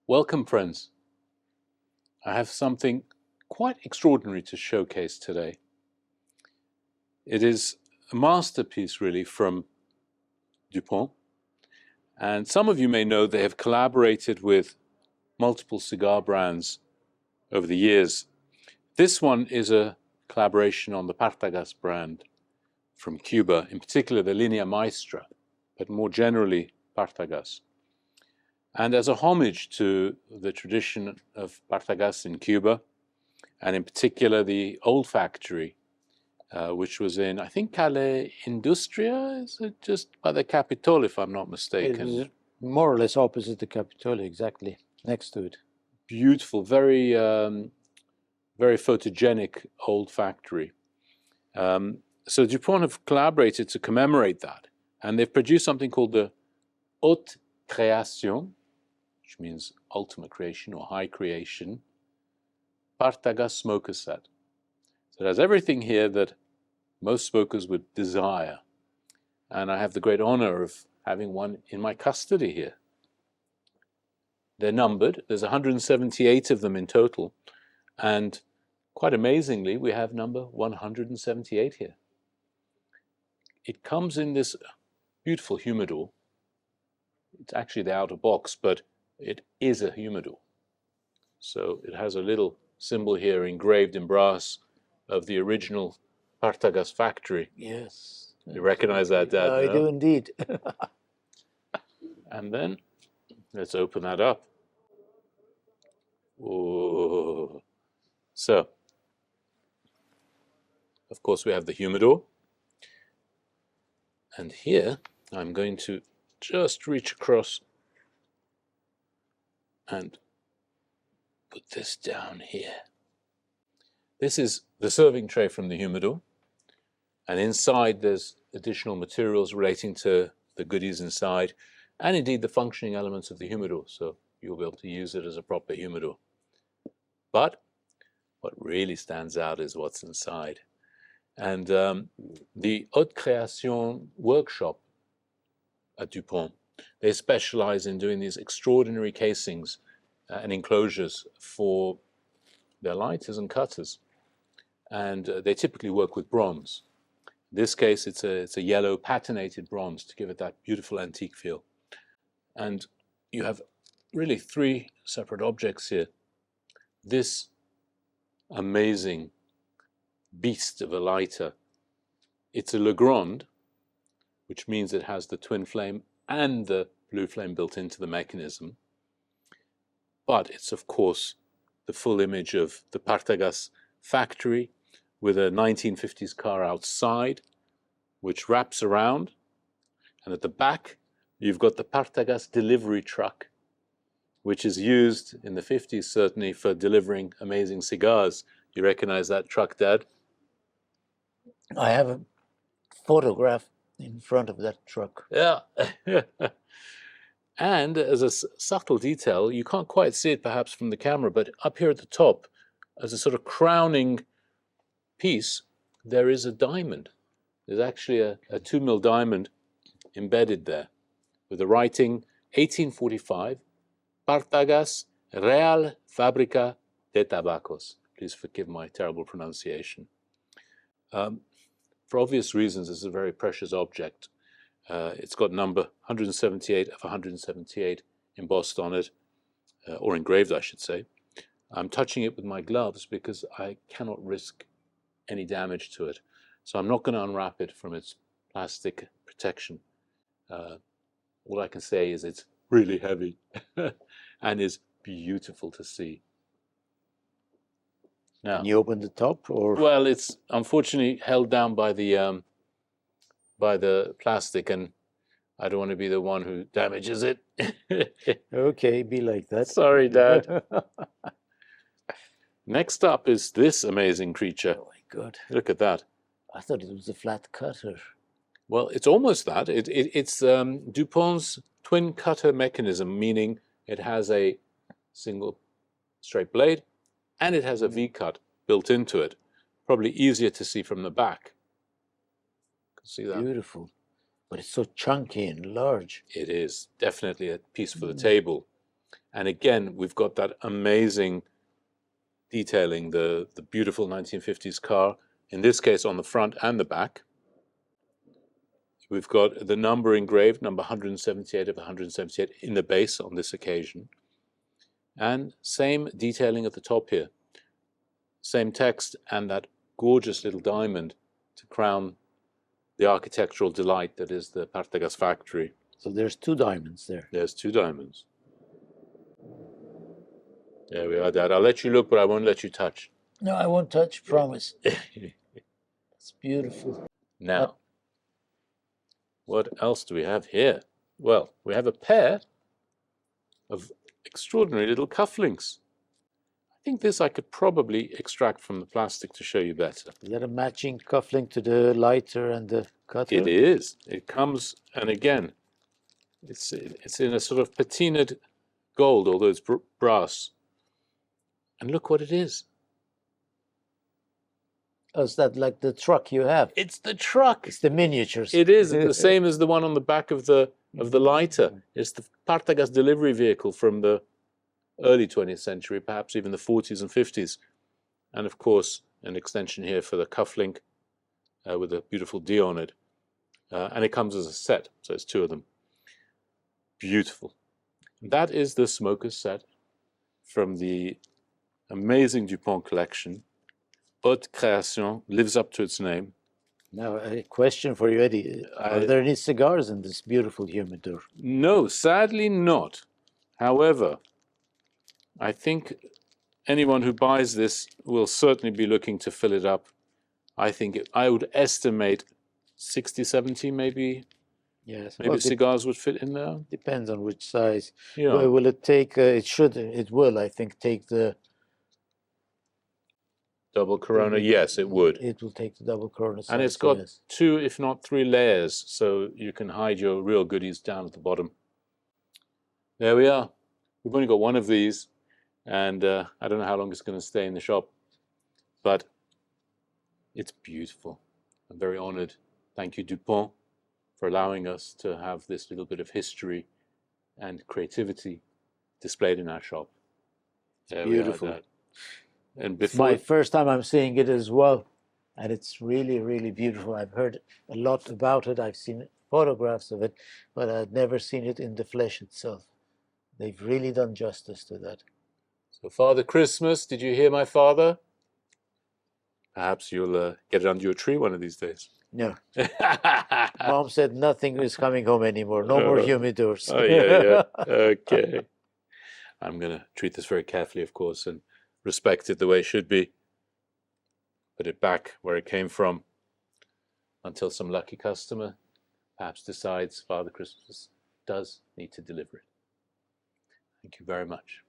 Welcome, friends. I have something quite extraordinary to showcase today. It is a masterpiece, really, from Dupont. And some of you may know they have collaborated with multiple cigar brands over the years. This one is a collaboration on the Partagas brand from Cuba, in particular the Linea Maestra, but more generally Partagas. And as a homage to the tradition of Partagas in Cuba, and in particular the old factory, which was in, I think, Calle Industria, is it just by the Capitol, if I'm not mistaken? It is more or less opposite the Capitol, exactly, next to it. Beautiful, very, very photogenic old factory. So Dupont have collaborated to commemorate that, and they've produced something called the Haute Création, which means ultimate creation or high creation, Partagas Smokers Set. So it has everything here that most smokers would desire. And I have the great honor of having one in my custody here. They're numbered. There's 178 of them in total. And quite amazingly, we have number 178 here. It comes in this beautiful humidor. It's actually the outer box, but it is a humidor. So it has a little symbol here engraved in brass of the original Partagas factory. Yes. You recognize that, Dad? I do indeed. And then let's open that up. Whoa. So, of course, we have the humidor. And here I'm going to just reach across and put this down here. This is the serving tray from the humidor, and inside there's additional materials relating to the goodies inside, and indeed the functioning elements of the humidor, so you'll be able to use it as a proper humidor. But what really stands out is what's inside. And the Haute Création workshop at Dupont, they specialize in doing these extraordinary casings and enclosures for their lighters and cutters. And they typically work with bronze. In this case, it's a yellow patinated bronze to give it that beautiful antique feel. And you have really three separate objects here. This amazing beast of a lighter, it's a Legrand, which means it has the twin flame and the blue flame built into the mechanism. But it's, of course, the full image of the Partagas factory with a 1950s car outside, which wraps around. And at the back, you've got the Partagas delivery truck, which is used in the 50s, certainly, for delivering amazing cigars. You recognize that truck, Dad? I have a photograph in front of that truck. Yeah. And as a subtle detail, you can't quite see it perhaps from the camera, but up here at the top, as a sort of crowning piece, there is a diamond. There's actually a 2mm diamond embedded there with the writing 1845, Partagas Real Fábrica de Tabacos. Please forgive my terrible pronunciation. For obvious reasons, it's a very precious object. It's got number 178 of 178 embossed on it, or engraved, I should say. I'm touching it with my gloves because I cannot risk any damage to it. So I'm not going to unwrap it from its plastic protection. All I can say is it's really heavy and is beautiful to see. Now, Can you open the top, or? well, it's unfortunately held down by the plastic, and I don't want to be the one who damages it. Okay, be like that. Sorry, Dad. Next up is this amazing creature. Oh my God. Look at that. I thought it was a flat cutter. Well, it's almost that. It's Dupont's twin cutter mechanism, meaning it has a single straight blade and it has a V-cut built into it. Probably easier to see from the back. See that? Beautiful. But it's so chunky and large. It is definitely a piece for the table. And again, we've got that amazing detailing, the beautiful 1950s car, in this case on the front and the back. We've got the number engraved, number 178 of 178, in the base on this occasion. And same detailing at the top here. Same text and that gorgeous little diamond to crown the architectural delight that is the Partagas factory. So there's 2 diamonds there. There's 2 diamonds. There we are, Dad. I'll let you look, but I won't let you touch. No, I won't touch, promise. It's beautiful. Now, what else do we have here? Well, we have a pair of extraordinary little cufflinks. I think this I could probably extract from the plastic to show you better. Is that a matching cufflink to the lighter and the cutter? It is. It comes, and again, it's in a sort of patinaed gold, although it's brass. And look what it is. Oh, is that like the truck you have? It's the truck. It's the miniatures. It is the same as the one on the back of the lighter. It's the Partagas delivery vehicle from the early 20th century, perhaps even the 40s and 50s. And of course, an extension here for the cufflink with a beautiful D on it. And it comes as a set, so it's 2 of them. Beautiful. That is the Smokers Set from the amazing Dupont collection. Haute création, lives up to its name. Now, a question for you, Eddie. Are there any cigars in this beautiful humidor? No, sadly not. However, I think anyone who buys this will certainly be looking to fill it up. I think I would estimate 60, 70 maybe. Yes. Maybe Well, cigars would fit in there. depends on which size. Yeah. Will it take, it will, I think, take the... Double Corona, yes, it would. It will take the double Corona size. And it's got yes. 2, if not 3 layers, so you can hide your real goodies down at the bottom. There we are. We've only got 1 of these, and I don't know how long it's going to stay in the shop, but it's beautiful. I'm very honored. Thank you, Dupont, for allowing us to have this little bit of history and creativity displayed in our shop. There Beautiful. we are, Dad. And It's before my first time I'm seeing it as well, and it's really, really beautiful. I've heard a lot about it. I've seen photographs of it, but I've never seen it in the flesh itself. They've really done justice to that. So, Father Christmas, did you hear my father? Perhaps you'll get it under your tree one of these days. No. Mom said nothing is coming home anymore. No more humidors. Oh, yeah. Okay. I'm going to treat this very carefully, of course, and respect it the way it should be. Put it back where it came from until some lucky customer perhaps decides Father Christmas does need to deliver it. Thank you very much.